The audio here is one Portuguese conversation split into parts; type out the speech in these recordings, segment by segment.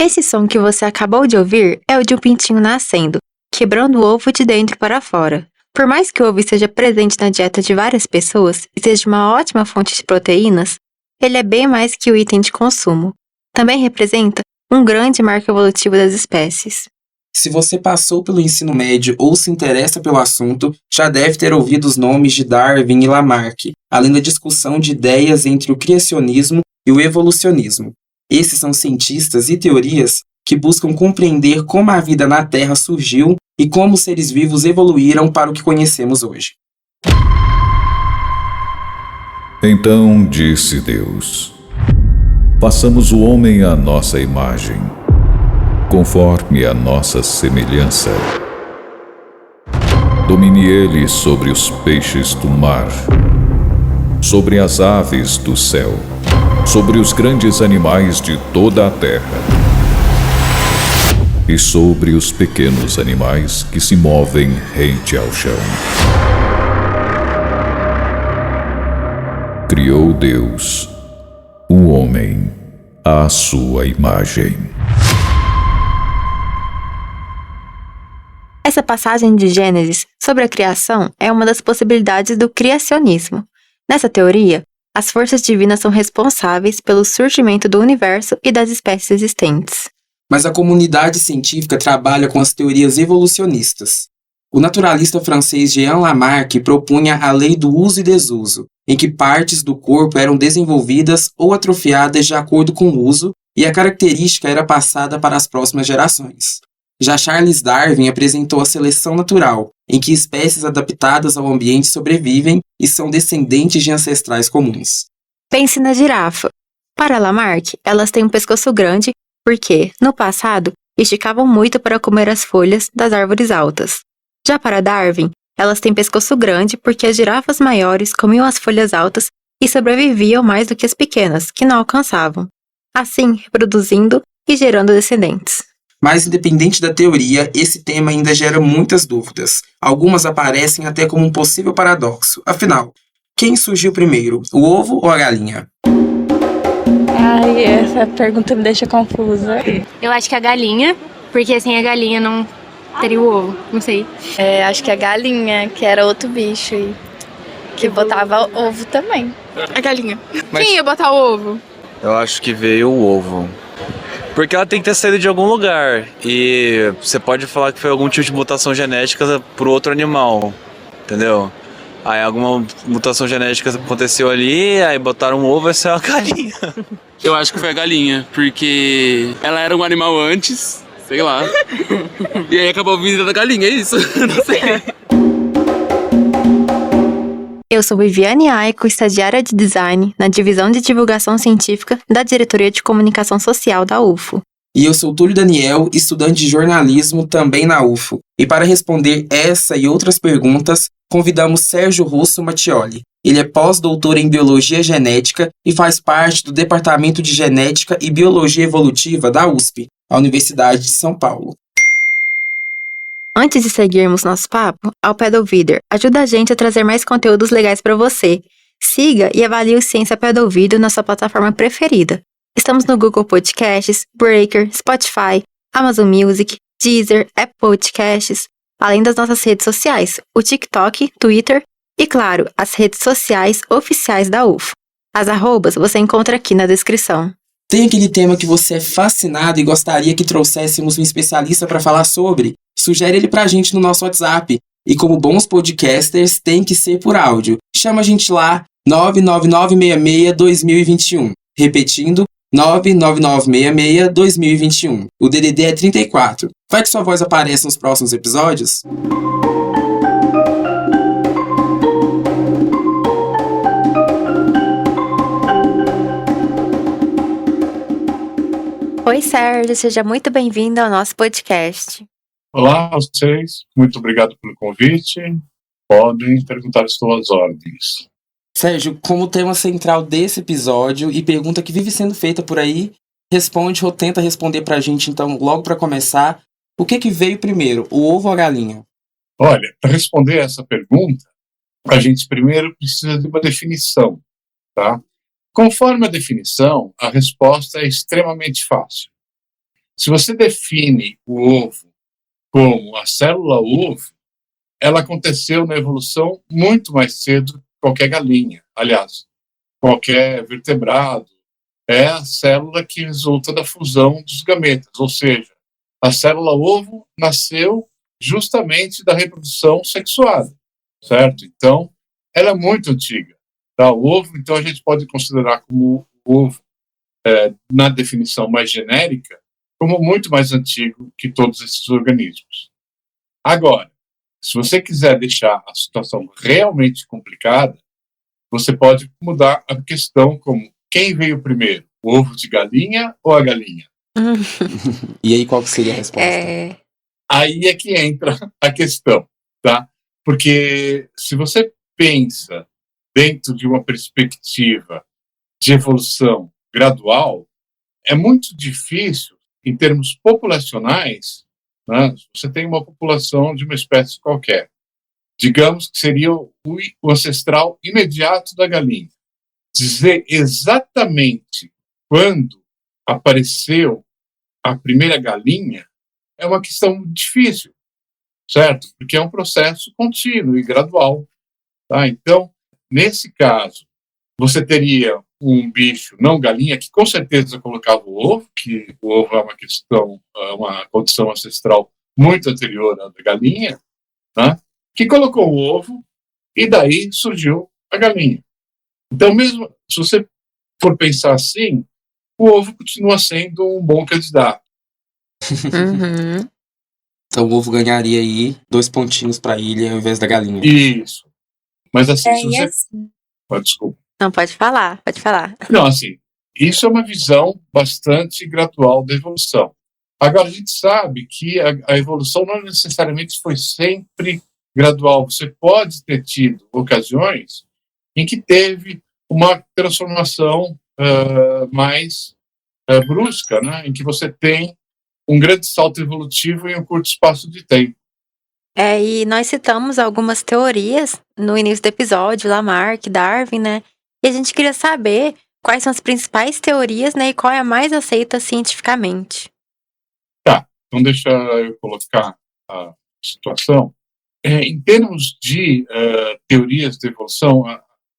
Esse som que você acabou de ouvir é o de um pintinho nascendo, quebrando o ovo de dentro para fora. Por mais que o ovo esteja presente na dieta de várias pessoas e seja uma ótima fonte de proteínas, ele é bem mais que o item de consumo. Também representa um grande marco evolutivo das espécies. Se você passou pelo ensino médio ou se interessa pelo assunto, já deve ter ouvido os nomes de Darwin e Lamarck, além da discussão de ideias entre o criacionismo e o evolucionismo. Esses são cientistas e teorias que buscam compreender como a vida na Terra surgiu e como os seres vivos evoluíram para o que conhecemos hoje. Então disse Deus: façamos o homem à nossa imagem, conforme a nossa semelhança. Domine ele sobre os peixes do mar, sobre as aves do céu, sobre os grandes animais de toda a terra e sobre os pequenos animais que se movem rente ao chão. Criou Deus o homem à sua imagem. Essa passagem de Gênesis sobre a criação é uma das possibilidades do criacionismo. Nessa teoria, as forças divinas são responsáveis pelo surgimento do universo e das espécies existentes. Mas a comunidade científica trabalha com as teorias evolucionistas. O naturalista francês Jean Lamarck propunha a lei do uso e desuso, em que partes do corpo eram desenvolvidas ou atrofiadas de acordo com o uso e a característica era passada para as próximas gerações. Já Charles Darwin apresentou a seleção natural, em que espécies adaptadas ao ambiente sobrevivem e são descendentes de ancestrais comuns. Pense na girafa. Para Lamarck, elas têm um pescoço grande porque, no passado, esticavam muito para comer as folhas das árvores altas. Já para Darwin, elas têm pescoço grande porque as girafas maiores comiam as folhas altas e sobreviviam mais do que as pequenas, que não alcançavam, assim reproduzindo e gerando descendentes. Mas, independente da teoria, esse tema ainda gera muitas dúvidas. Algumas aparecem até como um possível paradoxo. Afinal, quem surgiu primeiro, o ovo ou a galinha? Ai, essa pergunta me deixa confusa. Eu acho que a galinha, porque sem a galinha não teria o ovo, não sei. Acho que a galinha, que era outro bicho e que botava ovo também. A galinha. Mas Quem ia botar o ovo? eu acho que veio o ovo. Porque ela tem que ter saído de algum lugar. E você pode falar que foi algum tipo de mutação genética pro outro animal. Entendeu? Aí alguma mutação genética aconteceu ali, aí botaram um ovo e saiu a galinha. Eu acho que foi a galinha, porque ela era um animal antes, sei lá. E aí acabou vindo da galinha, é isso? Não sei. Eu sou Viviane Aiko, estagiária de design na Divisão de Divulgação Científica da Diretoria de Comunicação Social da UFO. E eu sou Túlio Daniel, estudante de jornalismo também na UFO. E para responder essa e outras perguntas, convidamos Sérgio Russo Mattioli. Ele é pós-doutor em Biologia Genética e faz parte do Departamento de Genética e Biologia Evolutiva da USP, a Universidade de São Paulo. Antes de seguirmos nosso papo, ao Pedalvider ajuda a gente a trazer mais conteúdos legais para você. Siga e avalie o Ciência Pé do Ouvido na sua plataforma preferida. Estamos no Google Podcasts, Breaker, Spotify, Amazon Music, Deezer, Apple Podcasts, além das nossas redes sociais, o TikTok, Twitter e, claro, as redes sociais oficiais da UFO. As arrobas você encontra aqui na descrição. Tem aquele tema que você é fascinado e gostaria que trouxéssemos um especialista para falar sobre? Sugere ele pra gente no nosso WhatsApp. E como bons podcasters, tem que ser por áudio. Chama a gente lá, 99966-2021. Repetindo, 99966-2021. O DDD é 34. Vai que sua voz aparece nos próximos episódios? Oi, Sérgio, seja muito bem-vindo ao nosso podcast. Olá a vocês, muito obrigado pelo convite. Podem perguntar as suas ordens. Sérgio, como tema central desse episódio e pergunta que vive sendo feita por aí, responde ou tenta responder pra gente, então, logo para começar, o que veio primeiro, o ovo ou a galinha? Olha, para responder essa pergunta, a gente primeiro precisa de uma definição, tá? Conforme a definição, a resposta é extremamente fácil. Se você define o ovo como a célula ovo, ela aconteceu na evolução muito mais cedo que qualquer galinha. Aliás, qualquer vertebrado. É a célula que resulta da fusão dos gametas, ou seja, a célula ovo nasceu justamente da reprodução sexuada, certo? Então, ela é muito antiga. Tá? O ovo, então, a gente pode considerar como o ovo, na definição mais genérica, como muito mais antigo que todos esses organismos. Agora, se você quiser deixar a situação realmente complicada, você pode mudar a questão como quem veio primeiro, o ovo de galinha ou a galinha? E aí, qual que seria a resposta? Aí é que entra a questão, tá? Porque se você pensa dentro de uma perspectiva de evolução gradual, é muito difícil, em termos populacionais, né? Você tem uma população de uma espécie qualquer, digamos que seria o ancestral imediato da galinha. Dizer exatamente quando apareceu a primeira galinha é uma questão difícil, certo? Porque é um processo contínuo e gradual. Tá? Então, nesse caso, você teria um bicho não galinha que com certeza colocava o ovo, que o ovo é uma condição ancestral muito anterior à da galinha, tá? Que colocou o ovo e daí surgiu a galinha. Então, mesmo se você for pensar assim, o ovo continua sendo um bom candidato. Uhum. Então o ovo ganharia aí 2 pontinhos para ele ao invés da galinha. Isso. Mas assim, se você... Desculpa. Não, pode falar, pode falar. Não, assim, isso é uma visão bastante gradual da evolução. Agora, a gente sabe que a evolução não necessariamente foi sempre gradual. Você pode ter tido ocasiões em que teve uma transformação mais brusca, né? Em que você tem um grande salto evolutivo em um curto espaço de tempo. E nós citamos algumas teorias no início do episódio, Lamarck, Darwin, né? E a gente queria saber quais são as principais teorias, né? E qual é a mais aceita cientificamente. Tá, então deixa eu colocar a situação. Em termos de teorias de evolução,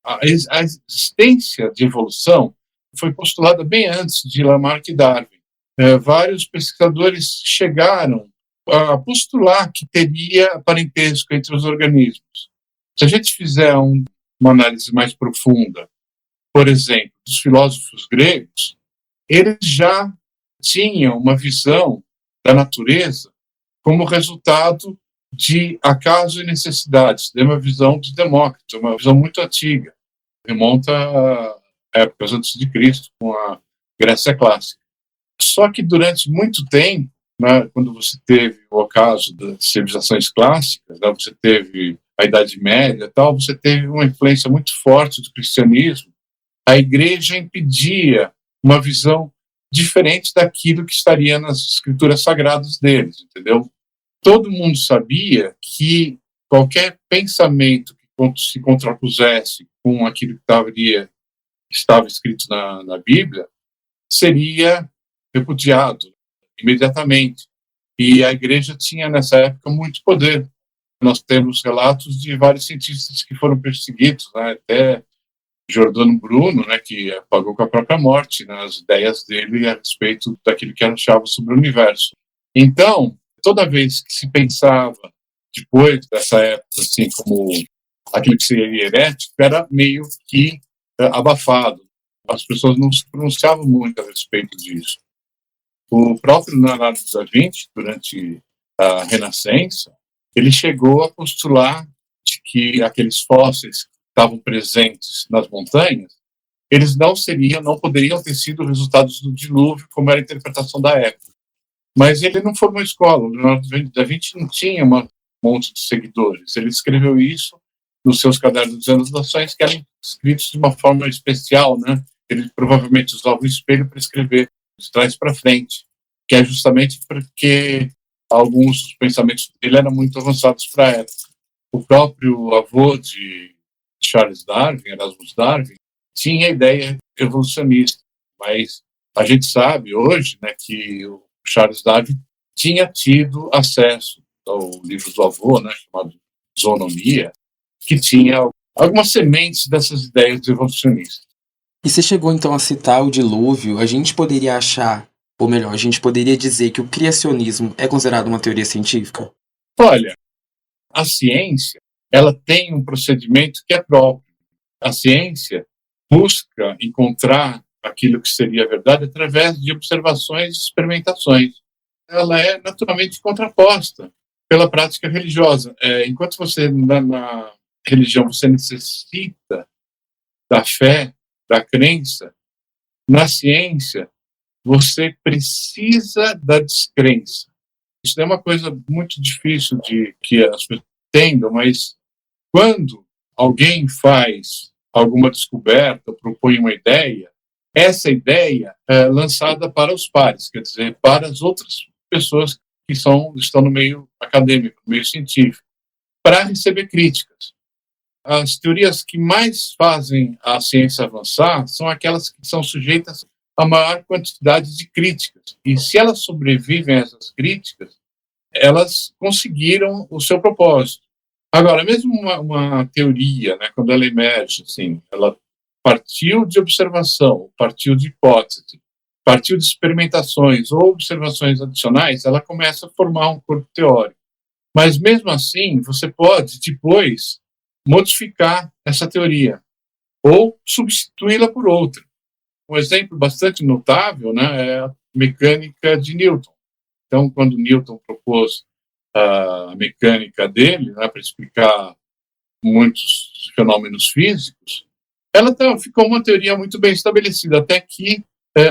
a existência de evolução foi postulada bem antes de Lamarck e Darwin. Vários pesquisadores chegaram a postular que teria parentesco entre os organismos. Se a gente fizer uma análise mais profunda, por exemplo, dos filósofos gregos, eles já tinham uma visão da natureza como resultado de acaso e necessidades. É uma visão de Demócrito, uma visão muito antiga. Remonta a épocas antes de Cristo, com a Grécia clássica. Só que durante muito tempo, né, quando você teve o ocaso das civilizações clássicas, né, você teve a Idade Média e tal, você teve uma influência muito forte do cristianismo. A igreja impedia uma visão diferente daquilo que estaria nas escrituras sagradas deles, entendeu? Todo mundo sabia que qualquer pensamento que se contrapusesse com aquilo que estava escrito na Bíblia seria repudiado imediatamente. E a igreja tinha, nessa época, muito poder. Nós temos relatos de vários cientistas que foram perseguidos, né, até Giordano Bruno, né, que pagou com a própria morte, né, as ideias dele a respeito daquilo que ele achava sobre o universo. Então, toda vez que se pensava, depois dessa época, assim, como aquilo que seria herético, era meio que abafado. As pessoas não se pronunciavam muito a respeito disso. O próprio Leonardo da Vinci, durante a Renascença, ele chegou a postular de que aqueles fósseis que estavam presentes nas montanhas, eles não poderiam ter sido resultados do dilúvio, como era a interpretação da época. Mas ele não formou escola. O Leonardo da Vinci não tinha um monte de seguidores. Ele escreveu isso nos seus cadernos de anotações, que eram escritos de uma forma especial, né? Ele provavelmente usava o espelho para escrever de trás para frente, que é justamente porque alguns dos pensamentos dele eram muito avançados para a época. O próprio avô de Charles Darwin, Erasmus Darwin, tinha a ideia evolucionista, mas a gente sabe hoje, né, que Charles Darwin tinha tido acesso ao livro do avô, né, chamado Zoonomia, que tinha algumas sementes dessas ideias evolucionistas. E você chegou então a citar o dilúvio, a gente poderia achar, ou melhor, a gente poderia dizer que o criacionismo é considerado uma teoria científica? Olha, a ciência, ela tem um procedimento que é próprio. A ciência busca encontrar aquilo que seria verdade através de observações e experimentações. Ela é naturalmente contraposta pela prática religiosa. Enquanto você, na religião, você necessita da fé, da crença, na ciência, você precisa da descrença. Isso é uma coisa muito difícil de que as pessoas entendam, mas quando alguém faz alguma descoberta, propõe uma ideia, essa ideia é lançada para os pares, quer dizer, para as outras pessoas que estão no meio acadêmico, no meio científico, para receber críticas. As teorias que mais fazem a ciência avançar são aquelas que são sujeitas a maior quantidade de críticas. E se elas sobrevivem a essas críticas, elas conseguiram o seu propósito. Agora, mesmo uma teoria, né, quando ela emerge, assim, ela partiu de observação, partiu de hipótese, partiu de experimentações ou observações adicionais, ela começa a formar um corpo teórico. Mas, mesmo assim, você pode, depois, modificar essa teoria ou substituí-la por outra. Um exemplo bastante notável, né, é a mecânica de Newton. Então, quando Newton propôs a mecânica dele, né, para explicar muitos fenômenos físicos, ela ficou uma teoria muito bem estabelecida, até que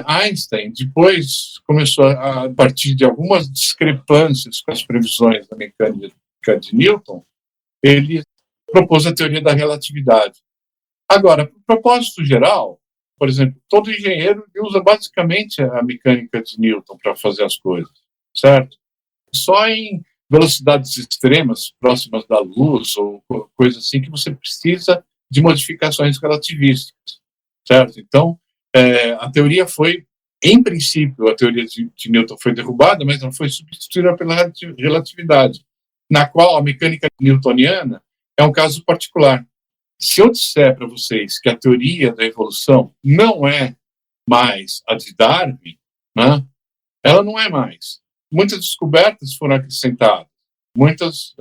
Einstein depois começou, a partir de algumas discrepâncias com as previsões da mecânica de Newton, ele propôs a teoria da relatividade. Agora, para o propósito geral, por exemplo, todo engenheiro usa basicamente a mecânica de Newton para fazer as coisas, certo? Só em velocidades extremas, próximas da luz, ou coisa assim, que você precisa de modificações relativísticas, certo? Então, a teoria foi, em princípio, a teoria de Newton foi derrubada, mas ela foi substituída pela relatividade, na qual a mecânica newtoniana é um caso particular. Se eu disser para vocês que a teoria da evolução não é mais a de Darwin, né, ela não é mais. Muitas descobertas foram acrescentadas, muitas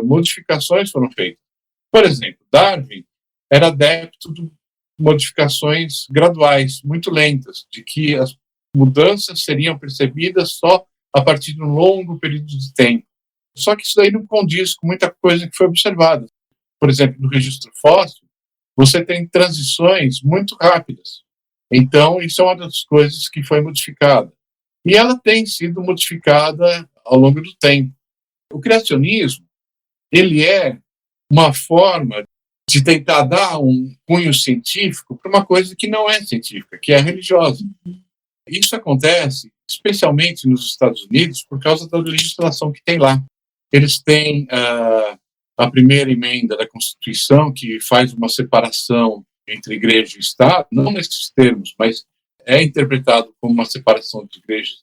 modificações foram feitas. Por exemplo, Darwin era adepto de modificações graduais, muito lentas, de que as mudanças seriam percebidas só a partir de um longo período de tempo. Só que isso daí não condiz com muita coisa que foi observada. Por exemplo, no registro fóssil, você tem transições muito rápidas. Então, isso é uma das coisas que foi modificada. E ela tem sido modificada ao longo do tempo. O criacionismo, ele é uma forma de tentar dar um cunho científico para uma coisa que não é científica, que é religiosa. Isso acontece especialmente nos Estados Unidos por causa da legislação que tem lá. Eles têm a primeira emenda da Constituição, que faz uma separação entre igreja e Estado, não nesses termos, mas é interpretado como uma separação de igreja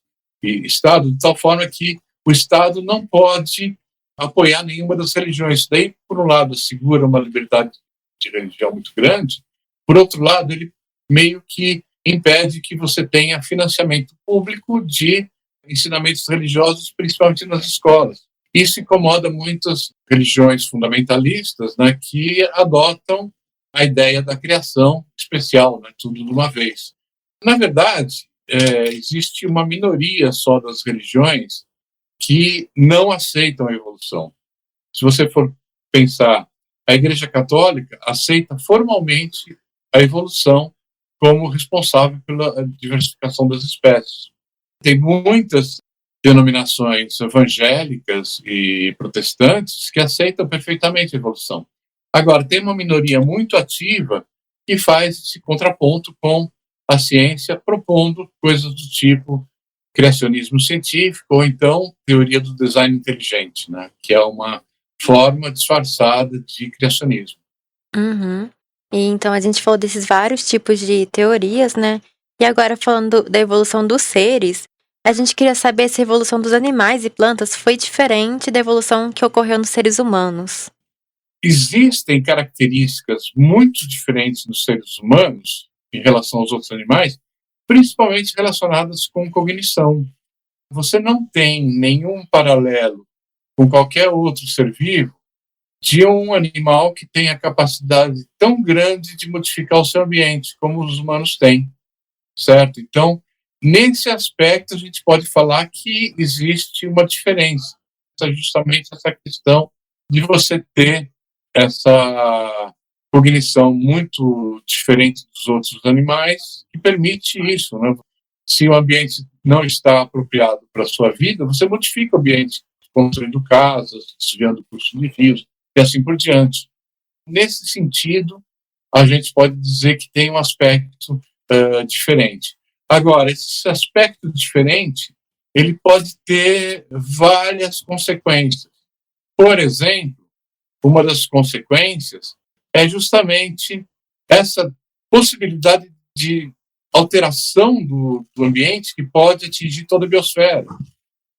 e Estado, de tal forma que o Estado não pode apoiar nenhuma das religiões. Daí, por um lado, assegura uma liberdade de religião muito grande, por outro lado, ele meio que impede que você tenha financiamento público de ensinamentos religiosos, principalmente nas escolas. Isso incomoda muitas religiões fundamentalistas, né, que adotam a ideia da criação especial, né, tudo de uma vez. Na verdade, existe uma minoria só das religiões que não aceitam a evolução. Se você for pensar, a Igreja Católica aceita formalmente a evolução como responsável pela diversificação das espécies. Tem muitas denominações evangélicas e protestantes que aceitam perfeitamente a evolução. Agora, tem uma minoria muito ativa que faz esse contraponto com a ciência, propondo coisas do tipo criacionismo científico ou então teoria do design inteligente, né, que é uma forma disfarçada de criacionismo. Uhum. E então a gente falou desses vários tipos de teorias, né? E agora falando da evolução dos seres, A gente queria saber se a evolução dos animais e plantas foi diferente da evolução que ocorreu nos seres humanos. Existem características muito diferentes nos seres humanos em relação aos outros animais, principalmente relacionadas com cognição. Você não tem nenhum paralelo com qualquer outro ser vivo de um animal que tenha capacidade tão grande de modificar o seu ambiente como os humanos têm, certo? Então, nesse aspecto, a gente pode falar que existe uma diferença, justamente essa questão de você ter essa cognição muito diferente dos outros animais, que permite isso, né? Se o ambiente não está apropriado para a sua vida, você modifica o ambiente, construindo casas, desviando cursos de rios, e assim por diante. Nesse sentido, a gente pode dizer que tem um aspecto diferente. Agora, esse aspecto diferente, ele pode ter várias consequências. Por exemplo, uma das consequências é justamente essa possibilidade de alteração do ambiente que pode atingir toda a biosfera,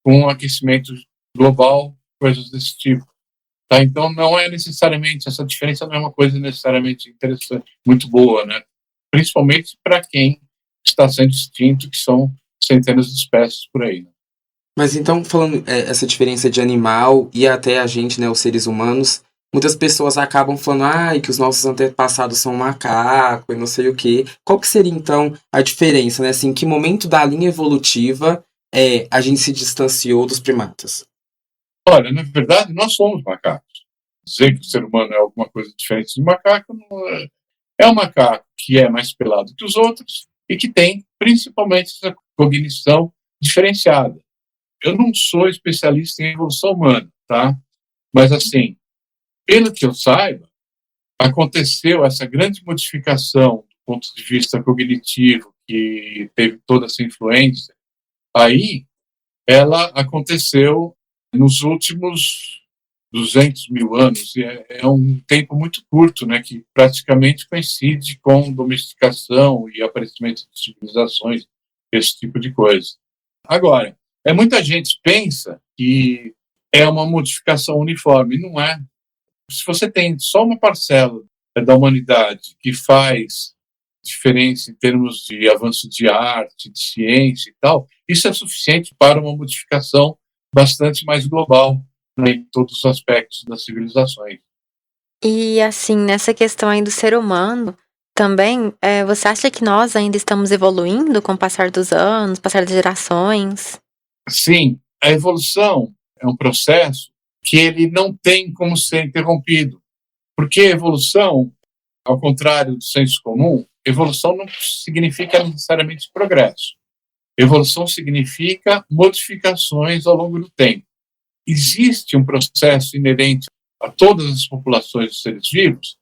com o aquecimento global, coisas desse tipo. Tá? Então, não é necessariamente, essa diferença não é uma coisa necessariamente interessante, muito boa, né? Principalmente para quem está sendo extinto, que são centenas de espécies por aí. Né? Mas então, falando essa diferença de animal e até a gente, né, os seres humanos, muitas pessoas acabam falando que os nossos antepassados são macaco e não sei o quê. Qual que seria, então, a diferença, né? Assim, em que momento da linha evolutiva a gente se distanciou dos primatas? Olha, na verdade, nós somos macacos. Dizer que o ser humano é alguma coisa diferente de macaco não é. É um macaco que é mais pelado que os outros e que tem, principalmente, essa cognição diferenciada. Eu não sou especialista em evolução humana, tá? Mas, assim, pelo que eu saiba, aconteceu essa grande modificação do ponto de vista cognitivo, que teve toda essa influência. Aí, ela aconteceu nos últimos 200 mil anos, e é um tempo muito curto, né, que praticamente coincide com domesticação e aparecimento de civilizações, esse tipo de coisa. Agora, muita gente pensa que é uma modificação uniforme, não é. Se você tem só uma parcela da humanidade que faz diferença em termos de avanço de arte, de ciência e tal, isso é suficiente para uma modificação bastante mais global, né, em todos os aspectos das civilizações. E assim, nessa questão aí do ser humano, também, você acha que nós ainda estamos evoluindo com o passar dos anos, passar das gerações? Sim, a evolução é um processo que ele não tem como ser interrompido, porque evolução, ao contrário do senso comum, evolução não significa necessariamente progresso. Evolução significa modificações ao longo do tempo. Existe um processo inerente a todas as populações de seres vivos.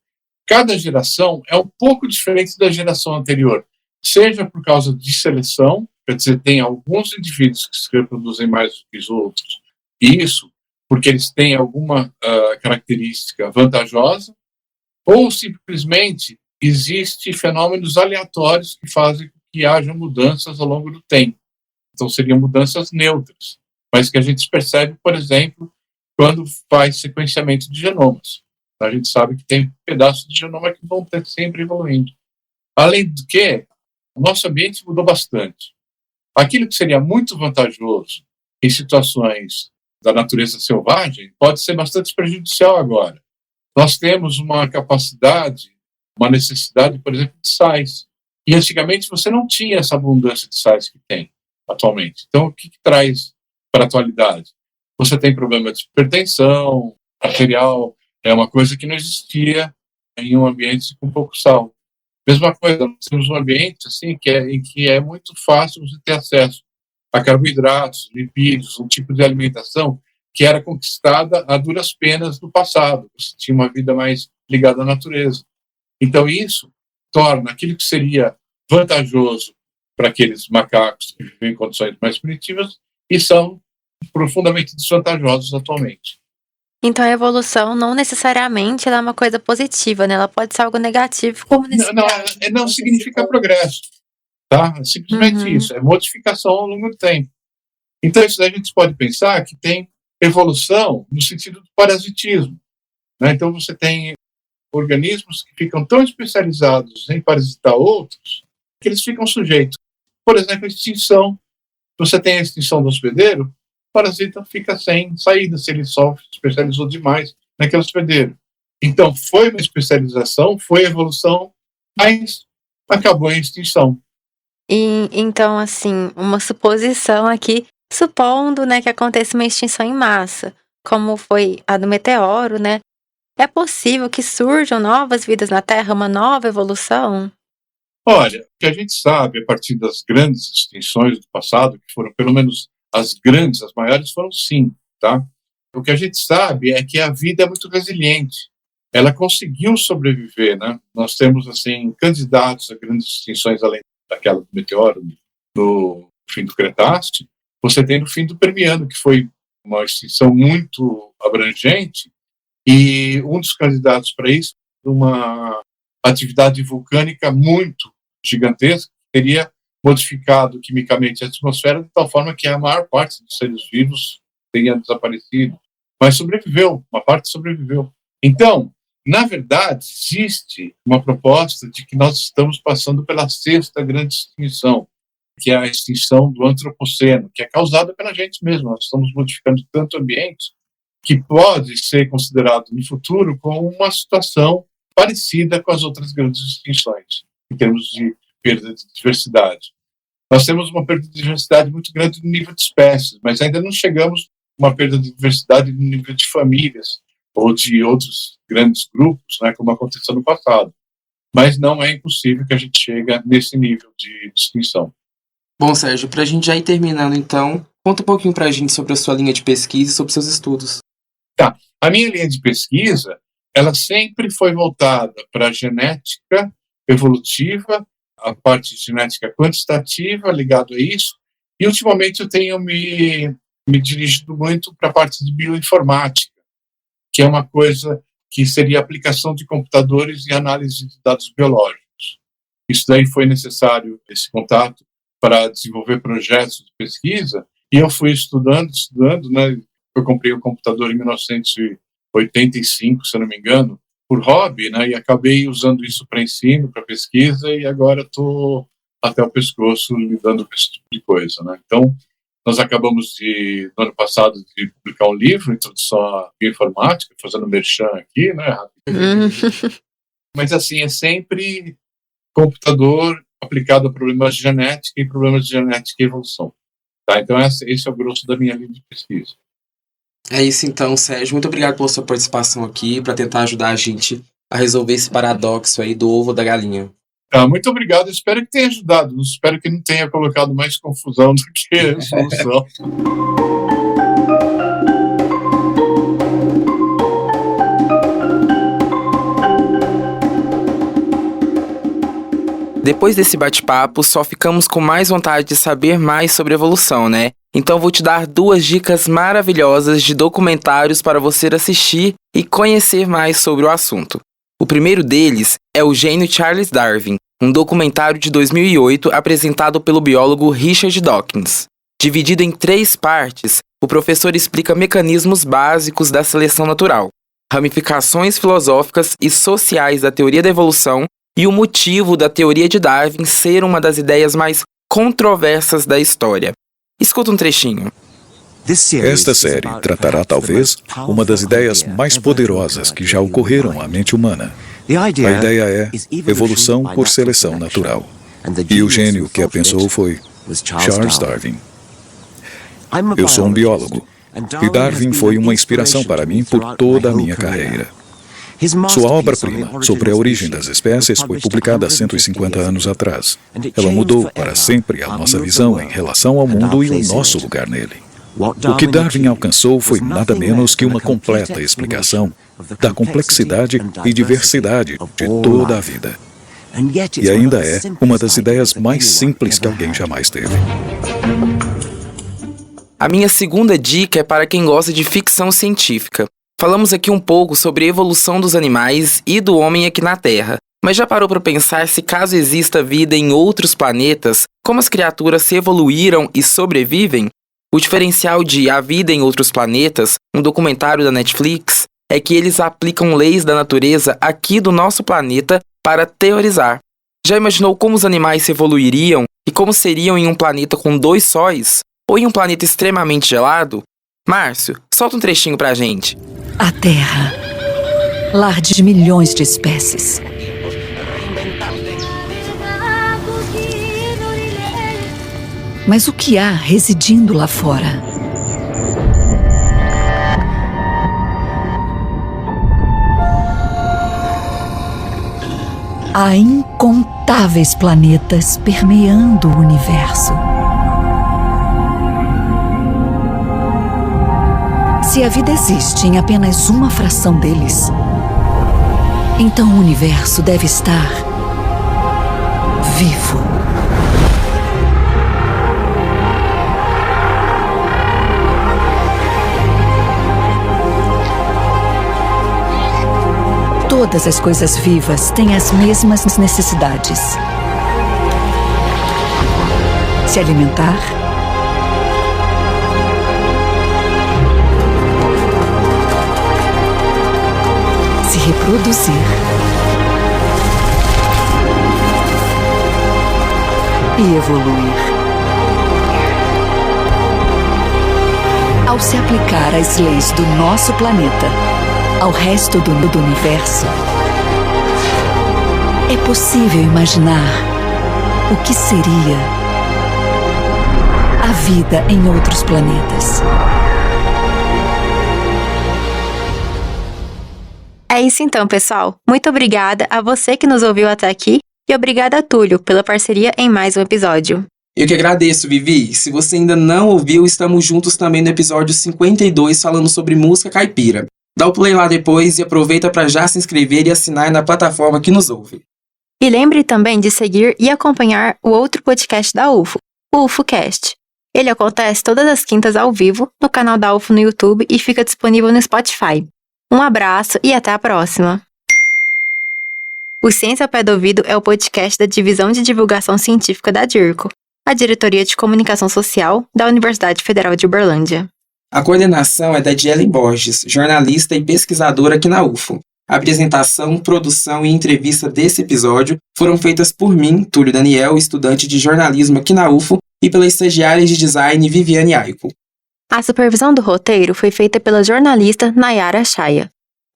Cada geração é um pouco diferente da geração anterior, seja por causa de seleção, quer dizer, tem alguns indivíduos que se reproduzem mais do que os outros, isso porque eles têm alguma característica vantajosa, ou simplesmente existem fenômenos aleatórios que fazem com que haja mudanças ao longo do tempo. Então, seriam mudanças neutras, mas que a gente percebe, por exemplo, quando faz sequenciamento de genomas. A gente sabe que tem pedaços de genoma que vão ter sempre evoluindo. Além do que, o nosso ambiente mudou bastante. Aquilo que seria muito vantajoso em situações da natureza selvagem pode ser bastante prejudicial agora. Nós temos uma capacidade, uma necessidade, por exemplo, de sais. E antigamente você não tinha essa abundância de sais que tem atualmente. Então, o que traz para a atualidade? Você tem problema de hipertensão arterial, é uma coisa que não existia em um ambiente com pouco sal. Mesma coisa, nós temos um ambiente assim, em que é muito fácil você ter acesso a carboidratos, lipídios, um tipo de alimentação que era conquistada a duras penas no passado. Você tinha uma vida mais ligada à natureza. Então, isso torna aquilo que seria vantajoso para aqueles macacos que vivem em condições mais primitivas e são profundamente desvantajosos atualmente. Então, a evolução não necessariamente ela é uma coisa positiva, né? Ela pode ser algo negativo, como nesse caso. Não significa progresso, tá? É simplesmente isso, é modificação ao longo do tempo. Então, isso daí a gente pode pensar que tem evolução no sentido do parasitismo, né? Então, você tem organismos que ficam tão especializados em parasitar outros que eles ficam sujeitos. Por exemplo, a extinção. Você tem a extinção do hospedeiro, o parasita fica sem saída se ele só especializou demais naquele hospedeiro. Então, foi uma especialização, foi evolução, mas acabou em extinção. E, então, assim, uma suposição aqui, supondo, né, que aconteça uma extinção em massa, como foi a do meteoro, né? É possível que surjam novas vidas na Terra, uma nova evolução? Olha, o que a gente sabe a partir das grandes extinções do passado, que foram pelo menos as grandes, as maiores foram 5, tá? O que a gente sabe é que a vida é muito resiliente. Ela conseguiu sobreviver, né? Nós temos, assim, candidatos a grandes extinções além daquela do meteoro no fim do Cretáceo. Você tem no fim do Permiano, que foi uma extinção muito abrangente, e um dos candidatos para isso, uma atividade vulcânica muito gigantesca, teria modificado quimicamente a atmosfera de tal forma que a maior parte dos seres vivos teria desaparecido. Mas sobreviveu, uma parte sobreviveu. Então, na verdade, existe uma proposta de que nós estamos passando pela 6ª grande extinção, que é a extinção do antropoceno, que é causada pela gente mesmo. Nós estamos modificando tanto o ambiente que pode ser considerado no futuro como uma situação parecida com as outras grandes extinções, em termos de perda de diversidade. Nós temos uma perda de diversidade muito grande no nível de espécies, mas ainda não chegamos a uma perda de diversidade no nível de famílias ou de outros grandes grupos, né, como aconteceu no passado. Mas não é impossível que a gente chegue nesse nível de extinção. Bom, Sérgio, para a gente já ir terminando, então, conta um pouquinho para a gente sobre a sua linha de pesquisa e sobre seus estudos. Tá. A minha linha de pesquisa, ela sempre foi voltada para a genética evolutiva, a parte de genética quantitativa ligado a isso, e ultimamente eu tenho me dirigido muito para a parte de bioinformática, que é uma coisa que seria a aplicação de computadores e análise de dados biológicos. Isso daí foi necessário, esse contato, para desenvolver projetos de pesquisa, e eu fui estudando, né? Eu comprei o computador em 1985, se eu não me engano, por hobby, né? E acabei usando isso para ensino, para pesquisa, e agora estou até o pescoço lidando com esse tipo de coisa, né? Então, nós acabamos no ano passado, de publicar um livro, Introdução à Bioinformática, fazendo merchan aqui, né? Mas, assim, é sempre computador aplicado a problemas de genética e problemas de genética e evolução. Tá? Então, esse é o grosso da minha linha de pesquisa. É isso então, Sérgio. Muito obrigado pela sua participação aqui, para tentar ajudar a gente a resolver esse paradoxo aí do ovo ou da galinha. Muito obrigado. Espero que tenha ajudado. Espero que não tenha colocado mais confusão do que solução. Depois desse bate-papo, só ficamos com mais vontade de saber mais sobre evolução, né? Então vou te dar 2 dicas maravilhosas de documentários para você assistir e conhecer mais sobre o assunto. O primeiro deles é O Gênio Charles Darwin, um documentário de 2008 apresentado pelo biólogo Richard Dawkins. Dividido em 3 partes, o professor explica mecanismos básicos da seleção natural, ramificações filosóficas e sociais da teoria da evolução e o motivo da teoria de Darwin ser uma das ideias mais controversas da história. Escuta um trechinho. Esta série tratará talvez uma das ideias mais poderosas que já ocorreram à mente humana. A ideia é evolução por seleção natural. E o gênio que a pensou foi Charles Darwin. Eu sou um biólogo, e Darwin foi uma inspiração para mim por toda a minha carreira. Sua obra-prima sobre a origem das espécies foi publicada há 150 anos atrás. Ela mudou para sempre a nossa visão em relação ao mundo e o nosso lugar nele. O que Darwin alcançou foi nada menos que uma completa explicação da complexidade e diversidade de toda a vida. E ainda é uma das ideias mais simples que alguém jamais teve. A minha segunda dica é para quem gosta de ficção científica. Falamos aqui um pouco sobre a evolução dos animais e do homem aqui na Terra. Mas já parou para pensar se caso exista vida em outros planetas, como as criaturas se evoluíram e sobrevivem? O diferencial de A Vida em Outros Planetas, um documentário da Netflix, é que eles aplicam leis da natureza aqui do nosso planeta para teorizar. Já imaginou como os animais se evoluiriam e como seriam em um planeta com 2 sóis? Ou em um planeta extremamente gelado? Márcio, solta um trechinho pra gente. A Terra, lar de milhões de espécies. Mas o que há residindo lá fora? Há incontáveis planetas permeando o universo. Se a vida existe em apenas uma fração deles, então o universo deve estar vivo. Todas as coisas vivas têm as mesmas necessidades: se alimentar, se reproduzir e evoluir. Ao se aplicar as leis do nosso planeta ao resto do universo, é possível imaginar o que seria a vida em outros planetas. É isso então, pessoal. Muito obrigada a você que nos ouviu até aqui e obrigada a Túlio pela parceria em mais um episódio. Eu que agradeço, Vivi. Se você ainda não ouviu, estamos juntos também no episódio 52 falando sobre música caipira. Dá o play lá depois e aproveita para já se inscrever e assinar na plataforma que nos ouve. E lembre também de seguir e acompanhar o outro podcast da UFO, o UFOcast. Ele acontece todas as quintas ao vivo no canal da UFO no YouTube e fica disponível no Spotify. Um abraço e até a próxima! O Ciência ao Pé do Ouvido é o podcast da Divisão de Divulgação Científica da DIRCO, a Diretoria de Comunicação Social da Universidade Federal de Uberlândia. A coordenação é da Dielen Borges, jornalista e pesquisadora aqui na UFO. A apresentação, produção e entrevista desse episódio foram feitas por mim, Túlio Daniel, estudante de jornalismo aqui na UFO, e pela estagiária de design Viviane Aico. A supervisão do roteiro foi feita pela jornalista Nayara Chaya.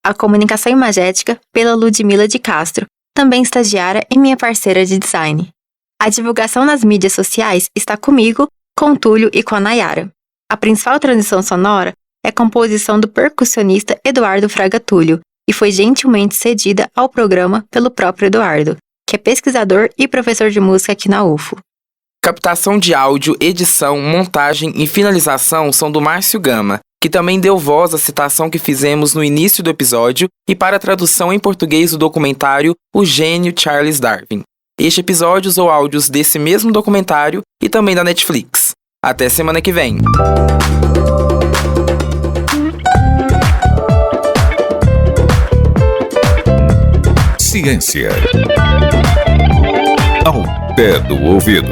A comunicação imagética pela Ludmila de Castro, também estagiária e minha parceira de design. A divulgação nas mídias sociais está comigo, com o Túlio e com a Nayara. A principal transição sonora é a composição do percussionista Eduardo Fraga Túlio e foi gentilmente cedida ao programa pelo próprio Eduardo, que é pesquisador e professor de música aqui na UFO. Captação de áudio, edição, montagem e finalização são do Márcio Gama, que também deu voz à citação que fizemos no início do episódio e para a tradução em português do documentário O Gênio Charles Darwin. Este episódio usou áudios desse mesmo documentário e também da Netflix. Até semana que vem! Ciência ao pé do ouvido.